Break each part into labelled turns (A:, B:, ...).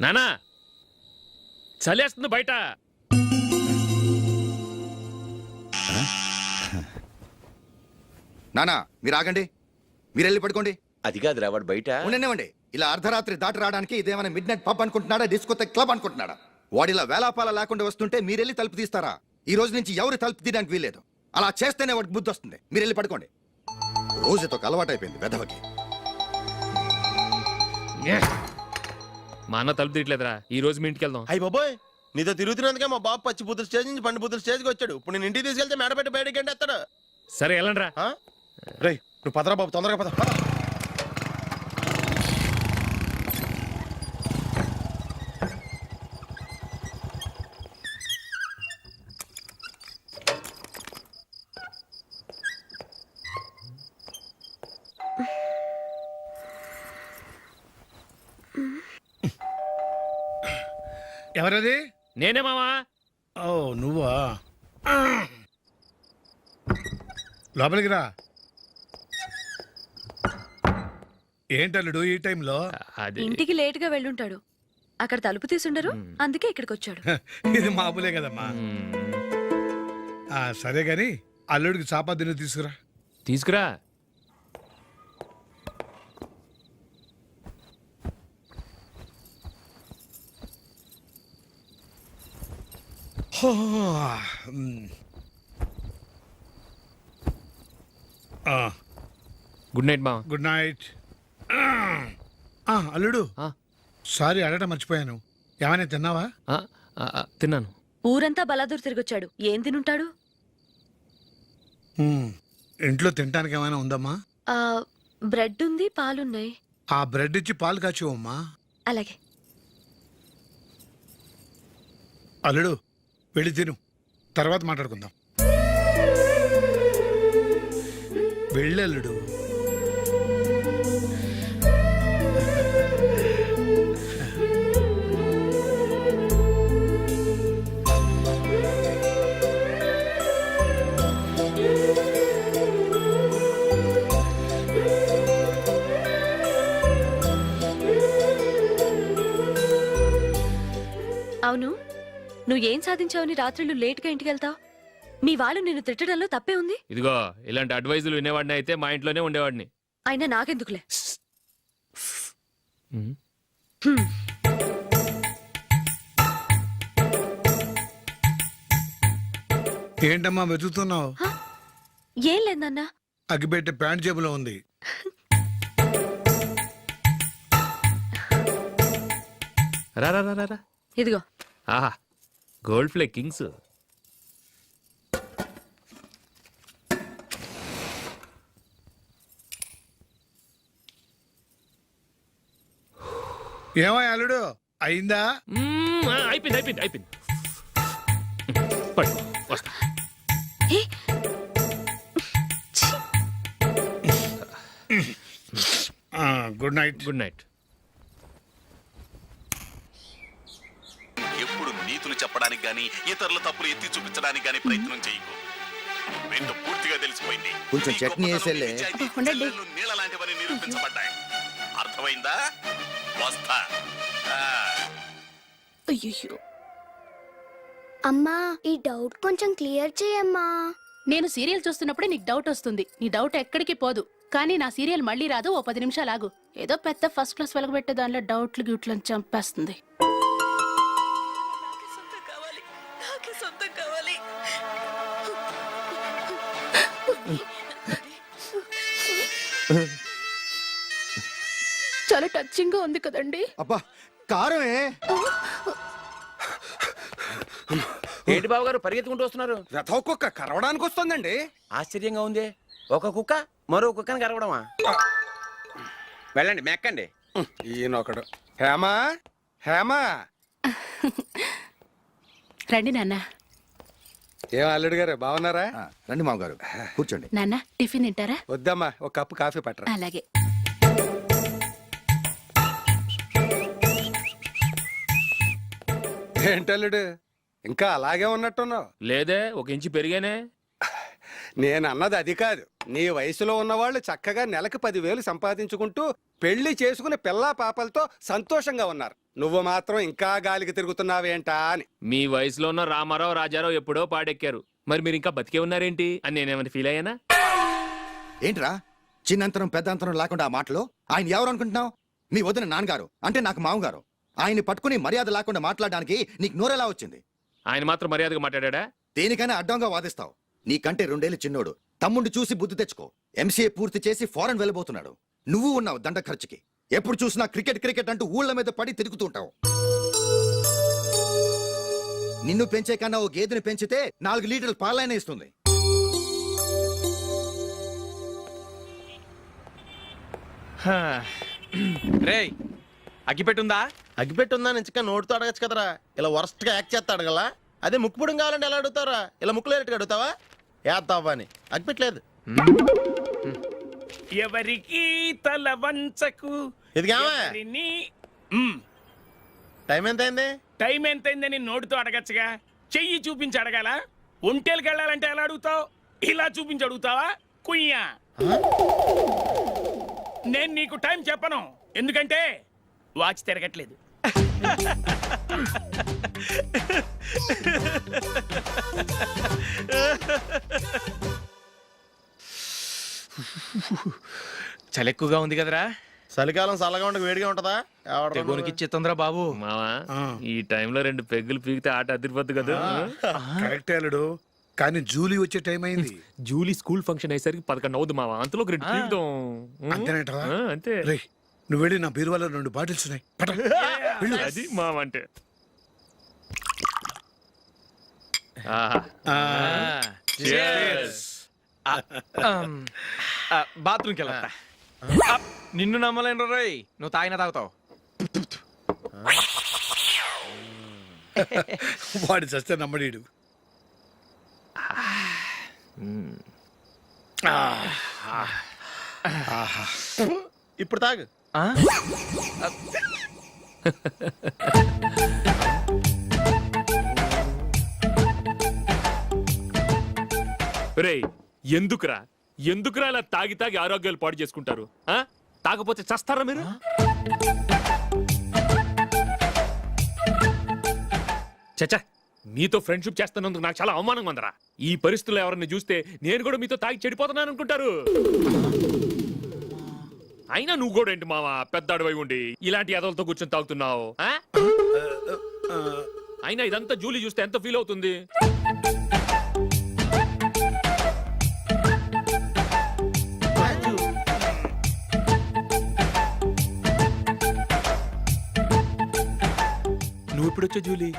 A: నానా చలేస్తుంది బయట.
B: నానా మీరు ఆగండి, మీరు వెళ్ళి పడుకోండి.
C: అది కాదురా వాడు బయట
B: ఉండనివ్వండి. ఇలా అర్ధరాత్రి దాటి రావడానికి ఇదేమైనా మిడ్ నైట్ పబ్ అనుకుంటున్నాడా, డిస్కోతే క్లబ్ అనుకుంటున్నాడా? వాడిలా వేలాపాల లేకుండా వస్తుంటే మీరెళ్ళి తలుపు తీస్తారా? ఈ రోజు నుంచి ఎవరు తలుపు తీయడానికి వీల్లేదు. అలా చేస్తేనే వాడికి బుద్ధి వస్తుంది. మీరు వెళ్ళి పడుకోండి. రోజుతో అలవాటు అయిపోయింది వెధవకి.
A: మా అన్న తలుపు తీయట్లేదురా. ఈ రోజు మీ ఇంటికి వెళ్దాం.
C: అయ్యి బాబోయ్, నీతో తిరుగుతున్నందుకే మా బాబు పచ్చి బుద్ధుల స్టేజ్ నుంచి పండు బుద్ధుల స్టేజ్కి వచ్చాడు. ఇప్పుడు నేను ఇంటికి తీసుకెళ్తే మేడ పెట్టి బయటకి ఎండేస్తాడు.
A: సరే వెళ్ళండి రా.
C: రేయ్ నువ్వు పదరా బాబు, తొందరగా పద.
D: ఎవరది?
A: నేనే మావా.
D: ఓ నువ్వా? లోపలికి రా. ఏంటల్లుడు ఈ టైంలో?
A: అది
E: ఇంటికి లేట్ గా వెళ్ళుంటాడు. అక్కడ తలుపు తీసుండరు, అందుకే ఇక్కడికి వచ్చాడు.
D: ఇది మామూలే కదమ్మా. సరే గాని అల్లుడికి చాపాదిని తీసుకురా.
A: తీసుకురా. గుడ్ నైట్ మావా.
D: Good night. అల్లుడు సారీ అడగటం మర్చిపోయాను. ఏమైనా తిన్నావా?
A: తిన్నాను.
E: ఊరంతా బలాదూర్ తిరిగొచ్చాడు, ఏం తినుంటాడు?
D: ఇంట్లో తినడానికి ఏమైనా ఉందమ్మా?
E: బ్రెడ్ ఉంది, పాలున్నాయి.
D: ఆ బ్రెడ్ ఇచ్చి పాలు కాచివమ్మా.
E: అలాగే.
D: అల్లుడు వెళ్ళి తిను, తర్వాత మాట్లాడుకుందాం. వెళ్ళల్లుడు.
E: అవును, నువ్వేం సాధించావని రాత్రులు లేట్ గా ఇంటికి వెళ్తావు? మీ వాళ్ళు నిన్ను తిట్టడంలో తప్పే ఉంది.
A: ఇదిగో ఇలాంటి అడ్వైజులు వినేవాడిని అయితే మా ఇంట్లోనే ఉండేవాడిని.
E: అయినా నాకెందుకులే.
D: ఏంటమ్మా వెతుకుతున్నావు?
E: ఏం లేదన్నా.
D: అగ్గిపెట్టే ప్యాంట్ జేబులో ఉంది.
A: రా రా రా రా.
E: ఇదిగో.
A: ఆహా, గోల్డ్ ఫ్లే కింగ్స్.
D: ఏమో అల్లుడు అయిందా?
A: అయిపోయింది అయిపోయింది అయిపోయింది. పడు, వస్తా.
D: Good night.
A: Good night.
F: ఎప్పుడు నీతులు చెప్పడానికి గాని ఇతరుల తప్పులు ఎత్తి చూపించడానికి గాని ప్రయత్నం చేయకు. రెండు పూర్తిగా తెలిసిపోయింది.
B: కొంచెం చట్నీ వేసేలే.
F: నీళ్ళ లాంటివని నిరూపించబడ్డాయి. అర్థమైందా? వస్తా.
G: అయ్యో అమ్మా, ఈ డౌట్ కొంచెం క్లియర్ చేయమ్మా.
H: నేను సీరియల్ చూస్తున్నప్పుడే నీకు డౌట్ వస్తుంది. నీ డౌట్ ఎక్కడికి పోదు. కానీ నా సీరియల్ మళ్ళీ రాదు. ఓ 10 నిమిషాలు ఆగు. ఏదో పెద్ద ఫస్ట్ క్లాస్ వెలగబెట్టే దానిలో డౌట్లు గ్యూట్లను చంపేస్తుంది. చాలా టచింగ్ గా ఉంది కదండి.
B: అబ్బా కారమే.
C: ఏంటి బాబు గారు పరిగెత్తుకుంటూ వస్తున్నారు?
B: రథ కుక్క కరవడానికి వస్తుందండి.
C: ఆశ్చర్యంగా ఉంది. ఒక కుక్క మరో కుక్కని కరవడమా? వెళ్ళండి మెక్కండి.
B: ఈయనొకడు. హేమా హేమా.
H: రండి నాన్న.
I: ఏం అల్లుడు గారు బాగున్నారా?
B: రండి మామగారు కూర్చోండి.
H: నాన్న టిఫిన్ తింటారా?
I: వద్దమ్మా, ఒక కప్పు కాఫీ పట్టరా.
H: అలాగే.
I: ఏంటల్లుడు ఇంకా అలాగే ఉన్నట్టున్నావు?
A: లేదే, 1 ఇంచు పెరిగానే.
I: నేను అన్నది అది కాదు. నీ వయసులో ఉన్నవాళ్ళు చక్కగా నెలకు 10,000 సంపాదించుకుంటూ పెళ్లి చేసుకుని పిల్లా పాపలతో సంతోషంగా ఉన్నారు. నువ్వు మాత్రం ఇంకా గాలికి తిరుగుతున్నావేంటా అని.
A: మీ వయసులో ఉన్న రామారావు రాజారావు ఎప్పుడో పాడెక్కారు, మరి మీరు ఇంకా బతికే ఉన్నారేంటి అని నేనేమైనా ఫీల్ అయ్యానా?
B: ఏంట్రా చిన్నంతరం పెద్దంతరం లేకుండా ఆ మాటలు? ఆయన ఎవరు అనుకుంటున్నావు? మీ వదిన నాన్నగారు, అంటే నాకు మామగారు. ఆయన్ని పట్టుకుని మర్యాద లేకుండా మాట్లాడడానికి నీకు నోరెలా వచ్చింది?
A: ఆయన మాత్రం మర్యాదగా మాట్లాడా?
B: దేనికైనా అడ్డంగా వాదిస్తావు. నీకంటే 2 ఏళ్ళు చిన్నోడు. తమ్ముడు చూసి బుద్ధి తెచ్చుకో. ఎంసీఏ పూర్తి చేసి ఫారెన్ వెళ్ళబోతున్నాడు. నువ్వు ఉన్నావు దండ ఖర్చుకి. ఎప్పుడు చూసినా క్రికెట్ క్రికెట్ అంటూ ఊళ్ళ మీద పడి తిరుగుతూ ఉంటావు. నిన్ను పెంచే కన్నా ఓ గేదెని పెంచితే 4 లీటర్ల పాలైనా ఇస్తుంది.
J: రేయ్ అగ్గిపెట్టుందా?
C: అగ్గిపెట్టుందా నుంచి నోటితో అడగచ్చు కదరా. ఇలా వరస్ట్ గా యాక్ట్ చేస్తా అడగలా. అదే ముక్కుపుడం కావాలంటే ఎలా అడుగుతారా? ఇలా ముక్కులేటట్టు అడుగుతావా? ఏత్తావా అని అగ్గిపెట్టలేదు.
J: ఎవరికి తల వంచకు.
C: ఇదిగామా టైం ఎంత అయింది?
J: టైం ఎంతైందని నోటితో అడగచ్చుగా, చెయ్యి చూపించి అడగాల. ఒంటేలకు వెళ్ళాలంటే ఎలా అడుగుతావు? ఇలా చూపించి అడుగుతావా? కుయ్యా, నేను నీకు టైం చెప్పను, ఎందుకంటే వాచ్ తిరగట్లేదు. చలి ఎక్కువగా ఉంది కదరా.
C: చలికాలం చల్లగా ఉండక వేడిగా ఉంటదా?
J: తెగోనికి ఇచ్చేతుందిరా బాబు.
A: మావా ఈ టైంలో 2 పెగ్గులు పీకితే ఆట అదిరిపోద్దు కదా.
D: కరెక్టే అల్లుడు, కానీ జూలీ వచ్చే టైం అయింది.
A: జూలీ స్కూల్ ఫంక్షన్ అయ్యేసరికి 11 అవుద్ది మావా. అంతలో 2 పీకుదాం.
D: అంతేనేటవా?
A: అంతే.
D: రే నువ్వు వెళ్ళి నా బీరువాలో 2 బాటిల్స్ ఉన్నాయి. పట. వెళ్ళు.
A: అది మావ అంటే.
J: బాత్రూమ్కి వెళ్ళా. నిన్ను నమ్మలేను రోయ్, నువ్వు తాగినా తాగుతావు.
D: వాడి చస్తే నమ్మడీడు.
C: ఇప్పుడు తాగు.
A: రేయ్ ఎందుకురా ఇలా తాగి తాగి ఆరోగ్యాలు పాడు చేసుకుంటారు? తాగపోతే చస్తారా మీరు? చచ్చా, మీతో ఫ్రెండ్షిప్ చేస్తున్నందుకు నాకు చాలా అవమానంగా ఉందరా. ఈ పరిస్థితుల్లో ఎవరిని చూస్తే నేను కూడా మీతో తాగి చెడిపోతున్నాను అనుకుంటారు. అయినా నువ్వు కూడా ఏంటి మావా, పెద్ద అడవై ఉండి ఇలాంటి ఎదలతో కూర్చొని తాగుతున్నావు? అయినా ఇదంతా జూలీ చూస్తే ఎంత ఫీల్ అవుతుంది? నువ్వు ఇప్పుడు వచ్చా జూలీ?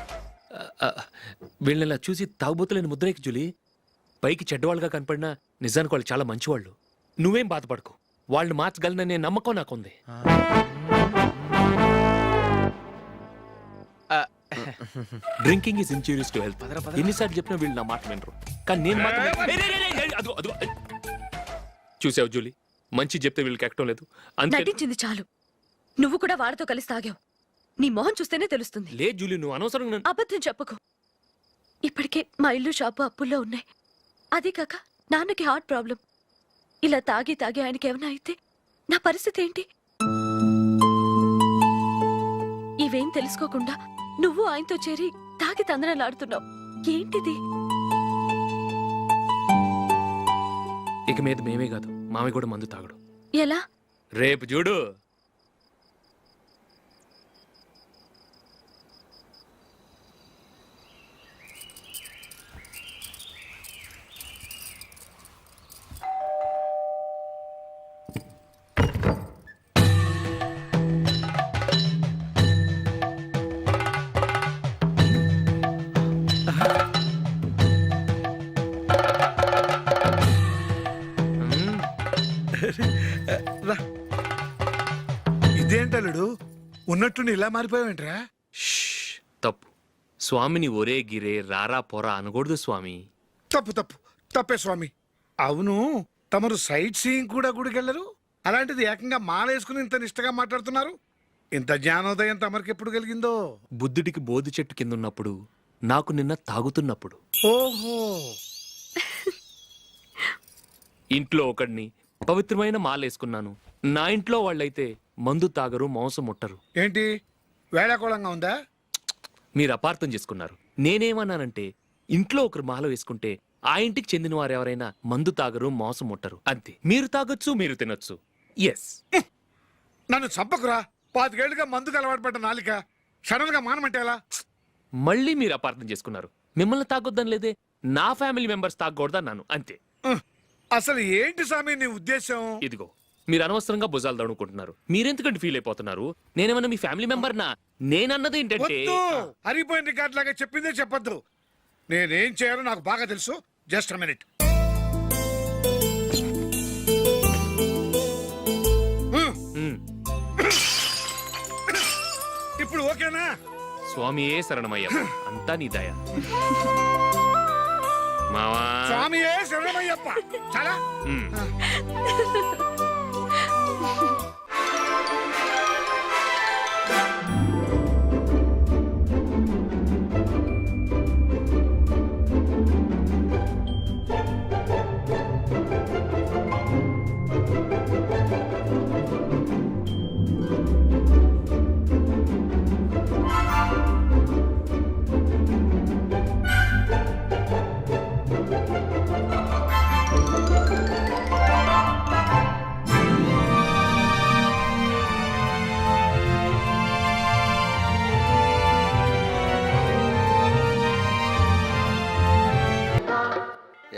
A: వీళ్ళని చూసి తాగుబోతులేని ముద్రేకి జూలీ. పైకి చెడ్డవాళ్ళుగా కనపడినా నిజానికి వాళ్ళు చాలా మంచివాళ్ళు. నువ్వేం బాధపడకు, వాళ్ళని మార్చగలననే నమ్మకం నాకుంది. Drinking is injurious to health. ఎన్నిసార్లు చెప్పినా వీళ్ళు నా మాట వినరు, కానీ నేను మాత్రం. చూసావు జూలీ, మంచి చెప్తే వీళ్ళకి ఎక్కడం లేదు.
E: నటించింది చాలు. నువ్వు కూడా వాడితో కలిసి తాగావు. నీ మొహం చూస్తేనే తెలుస్తుంది.
A: లే జూలీ, నువ్వు అనవసరంగా
E: అబద్ధం చెప్పకు. ఇప్పటికే మా ఇల్లు షాపు అప్పుల్లో ఉన్నాయి. అదే కాక నాన్నకి హార్ట్ ప్రాబ్లం. ఇలా తాగి తాగి ఆయనకి ఏమైనా అయితే నా పరిస్థితి ఏంటి? ఇవేం తెలుసుకోకుండా నువ్వు ఆయనతో చేరి తాగి తందనలాడుతున్నావు. ఏంటిది?
A: ఇక మీద మేమే కాదు, మామి కూడా మందు తాగడు.
E: ఎలా?
A: రేపు చూడు.
D: ఇదేంటల్లుడు, ఉన్నట్టుండి ఇలా మారిపోయావేంట్రా?
A: తప్పు. స్వామిని ఒరే గిరే రారా పోరా అనకూడదు స్వామి.
D: తప్పే స్వామి. అవును, తమరు సైట్ సీయింగ్ కూడా గుడికెళ్ళరు. అలాంటిది ఏకంగా మాలేసుకుని ఇంత నిష్టగా మాట్లాడుతున్నారు. ఇంత జ్ఞానోదయం తమరికి ఎప్పుడు కలిగిందో?
A: బుద్ధుడికి బోధి చెట్టు కింద ఉన్నప్పుడు, నాకు నిన్న తాగుతున్నప్పుడు.
D: ఓహో,
A: ఇంట్లో ఒకడిని పవిత్రమైన మాలేసుకున్నాను. నా ఇంట్లో వాళ్ళైతే మందు తాగరు, మాంసం ముట్టరు.
D: ఏంటి వేళాకోళంగా ఉందా?
A: మీరు అపార్థం చేసుకున్నారు. నేనేమన్నానంటే ఇంట్లో ఒకరు మాల వేసుకుంటే ఆ ఇంటికి చెందిన వారు ఎవరైనా మందు తాగరు, మాంసం ముట్టరు అంతే. మీరు తాగొచ్చు, మీరు తినొచ్చు. ఎస్.
D: నన్ను చంపకురా. 5 ఏళ్లుగా మందుకు అలవాటు పడ్డ నాలిక సడన్ గా మానమంటే ఎలా?
A: మళ్ళీ మీరు అపార్థం చేసుకున్నారు. మిమ్మల్ని తాగొద్దని లేదే, నా ఫ్యామిలీ మెంబర్స్ తాగకూడదన్నాను అంతే.
D: అసలు ఏంటి స్వామి నీ ఉద్దేశం?
A: ఇదిగో మీరు అనవసరంగా భుజాలు దడుకుంటున్నారు. మీరెందుకంటే ఫీల్ అయిపోతున్నారు? నేనేమన్నా మీ ఫ్యామిలీ మెంబర్నా? నేనన్నది ఏంటంటే
D: వద్దు, హరిపోయిన రికార్డ్ లాగా చెప్పిందే చెప్పొద్దు. నేనేం చేయాలో నాకు బాగా తెలుసు. Just minute.
A: ఉమ్,
D: ఇప్పుడు ఓకేనా?
A: స్వామియే శరణమయ్య, అంతా నీ దయ. మావా
D: స్వామియే శరణమయ్యప్ప. చాలా
A: ఉమ్.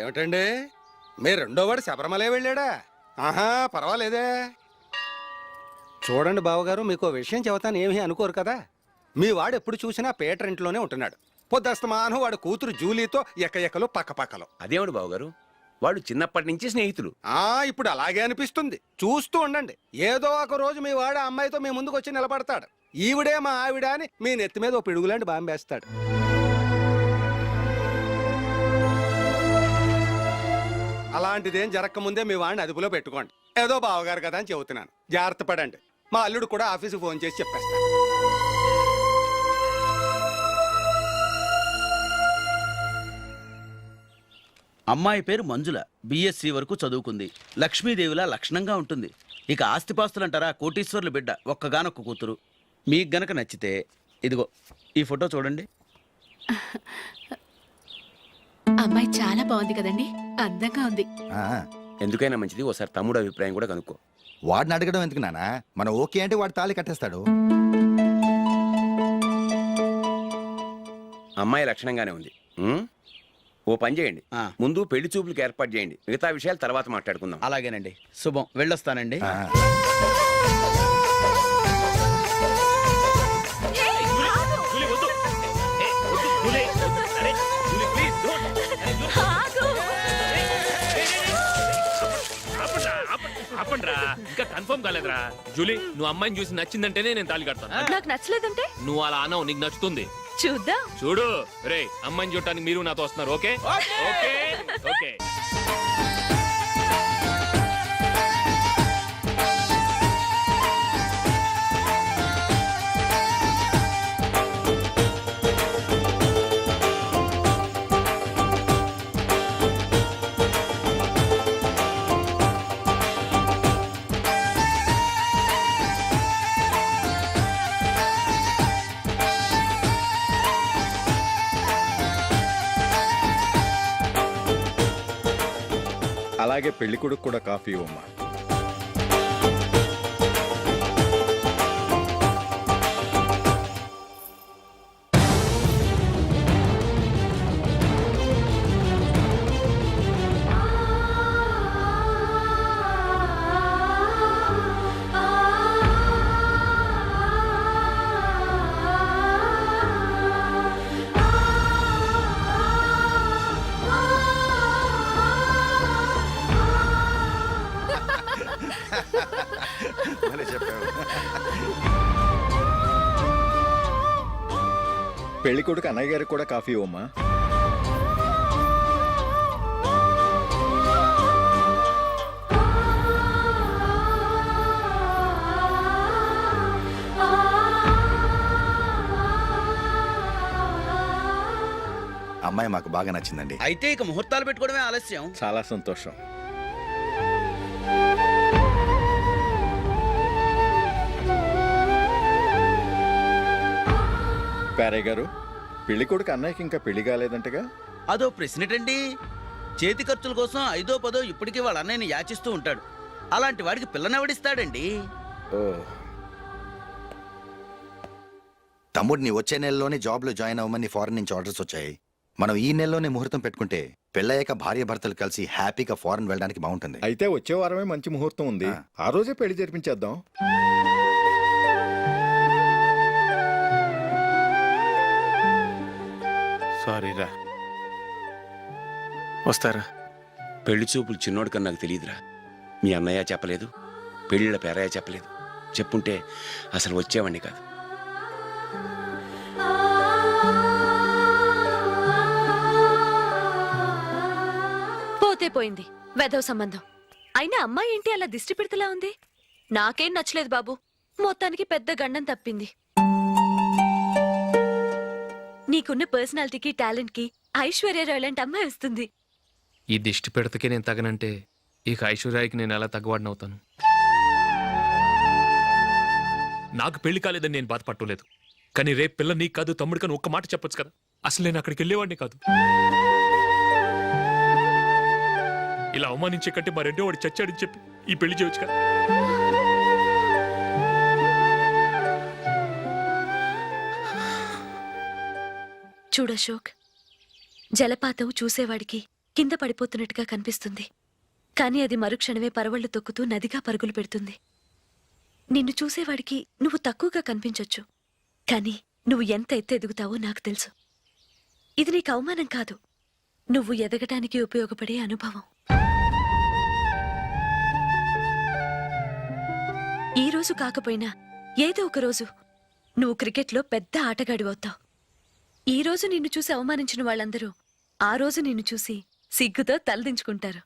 I: ఏమిటండి మీ రెండోవాడు శబరిమలే వెళ్ళాడా? ఆహా, పర్వాలేదే. చూడండి బావగారు, మీకు విషయం చెబుతాను, ఏమీ అనుకోరు కదా. మీ వాడు ఎప్పుడు చూసినా పీటర్ ఇంట్లోనే ఉంటున్నాడు. పొద్దస్తమానం వాడు కూతురు జూలీతో ఎక్కలు పక్కపక్కలు.
K: అదేమిటి బావగారు, వాళ్ళు చిన్నప్పటి నుంచి స్నేహితులు.
I: ఇప్పుడు అలాగే అనిపిస్తుంది. చూస్తూ ఉండండి, ఏదో ఒక రోజు మీ వాడు ఆ అమ్మాయితో మీ ముందుకు వచ్చి నిలబడతాడు. ఈవిడే మా ఆవిడ అని మీ నెత్తి మీద ఓ పిడుగులాంటి బాంబేస్తాడు. అలాంటిదేం జరగకముందే మీ వాడిని అదుపులో పెట్టుకోండి. ఏదో బావగారు కదా అని చెబుతున్నాను, జాగ్రత్త పడండి. మా అల్లుడు కూడా ఆఫీస్కి ఫోన్ చేసి చెప్పేస్తాను.
L: అమ్మాయి పేరు మంజుల, బిఎస్సి వరకు చదువుకుంది. లక్ష్మీదేవిలా లక్షణంగా ఉంటుంది. ఇక ఆస్తిపాస్తులు అంటారా, కోటీశ్వర్లు బిడ్డ, ఒక్కగానొక్క కూతురు. మీకు గనక నచ్చితే ఇదిగో ఈ ఫోటో చూడండి.
H: అమ్మాయి చాలా బాగుంది కదండి, అందంగా ఉంది.
K: ఎందుకైనా మంచిది ఒకసారి తమ్ముడు అభిప్రాయం కూడా కనుక్కో.
B: వాడిని అడగడం ఎందుకు నానా? మనం ఓకే అంటే వాడు తాళి కట్టేస్తాడు.
K: అమ్మాయి లక్షణంగానే ఉంది. ఓ పని చేయండి, ముందు పెళ్లి చూపులకు ఏర్పాటు చేయండి. మిగతా విషయాలు తర్వాత మాట్లాడుకుందాం.
L: అలాగేనండి. శుభం, వెళ్ళొస్తానండి.
A: జూలీ, వద్దు. వద్దు, జూలీ. అరే, జూలీ, please, don't. ఆపండ్రా, ఇంకా కన్ఫర్మ్ కాలేదురా. జూలీ, నువ్వు అమ్మాయిని చూసి నచ్చిందంటేనే నేను తాళి కడతాను.
E: నాకు నచ్చలేదంటే
A: నువ్వు అలా అనవు, నీకు నచ్చుతుంది.
E: చూద్దాం.
A: చూడు రే, అమ్మాయిని చూడటానికి మీరు నాతో వస్తున్నారు. Okay okay okay.
M: అలాగే పెళ్లి కొడుకు కూడా కాఫీ ఇవ్వమ్మా. పెళ్లి కొడుకు అన్నయ్య గారికి కూడా కాఫీ ఇవ్వమ్మా.
B: అమ్మాయి మాకు బాగా నచ్చిందండి.
L: అయితే ఇక ముహూర్తాలు పెట్టుకోవడమే ఆలస్యం.
M: చాలా సంతోషం. పేరయ్య గారు పెళ్లి కొడుకు అన్నయ్యకి ఇంకా పెళ్లి కాలేదంటగా?
L: అదో ప్రశ్నటండి. చేతి ఖర్చుల కోసం 5ో 10ో ఇప్పటికీ వాళ్ళ అన్నయ్యని యాచిస్తూ ఉంటాడు. అలాంటి వాడికి పిల్లనెవడిస్తాడండి?
M: ఓ,
B: తమ్ముడిని వచ్చే నెలలోనే జాబ్ లో జాయిన్ అవ్వమని ఫారెన్ నుంచి ఆర్డర్స్ వచ్చాయి. మనం ఈ నెలలోనే ముహూర్తం పెట్టుకుంటే పెళ్ళయ్యాక భార్య భర్తలు కలిసి హ్యాపీగా ఫారెన్ వెళ్ళడానికి బాగుంటుంది.
M: అయితే వచ్చే వారమే మంచి ముహూర్తం ఉంది. ఆ రోజే పెళ్లి జరిపించేద్దాం.
C: సారీరా. వస్తారా?
K: పెళ్లి చూపులు చిన్నోడు కన్నా నాకు తెలియదురా. మీ అన్నయ్య చెప్పలేదు, పెళ్ళిళ్ళ పేరయ్య చెప్పలేదు. చెప్పుంటే అసలు వచ్చేవాడిని కాదు.
E: పోతే పోయింది వెధవ సంబంధం. అయినా అమ్మాయి ఏంటి అలా దిష్టి పెడతలా ఉంది? నాకేం నచ్చలేదు బాబు. మొత్తానికి పెద్ద గండం తప్పింది. నీకున్న పర్సనాలిటీకి టాలెంట్ కి ఐశ్వర్యరాయ్ లాంటి అమ్మాయి వస్తుంది.
A: ఈ దిష్టి పెడతకే నేను తగనంటే ఇక ఐశ్వర్యాకి నేను ఎలా తగ్గవాడినవుతాను? నాకు పెళ్లి కాలేదని నేను బాధపట్టలేదు. కానీ రేపు పిల్ల నీకు కాదు తమ్ముడు కానీ ఒక్క మాట చెప్పొచ్చు కదా. అసలు నేను అక్కడికి వెళ్ళేవాడిని కాదు. ఇలా అవమానించే కంటే మా రెండో వాడు చచ్చాడని చెప్పి ఈ పెళ్లి చేయొచ్చు కదా.
E: చూడశోక్, జలపాతం చూసేవాడికి కింద పడిపోతున్నట్టుగా కనిపిస్తుంది. కానీ అది మరుక్షణమే పరవళ్లు తొక్కుతూ నదిగా పరుగులు పెడుతుంది. నిన్ను చూసేవాడికి నువ్వు తక్కువగా కనిపించొచ్చు, కానీ నువ్వు ఎంత ఎత్తు ఎదుగుతావో నాకు తెలుసు. ఇది నీకు అవమానం కాదు, నువ్వు ఎదగటానికి ఉపయోగపడే అనుభవం. ఈ రోజు కాకపోయినా ఏదో ఒక రోజు నువ్వు క్రికెట్లో పెద్ద ఆటగాడివవుతావు. ఈ రోజు నిన్ను చూసి అవమానించిన వాళ్ళందరూ ఆ రోజు నిన్ను చూసి సిగ్గుతో తలదించుకుంటారు.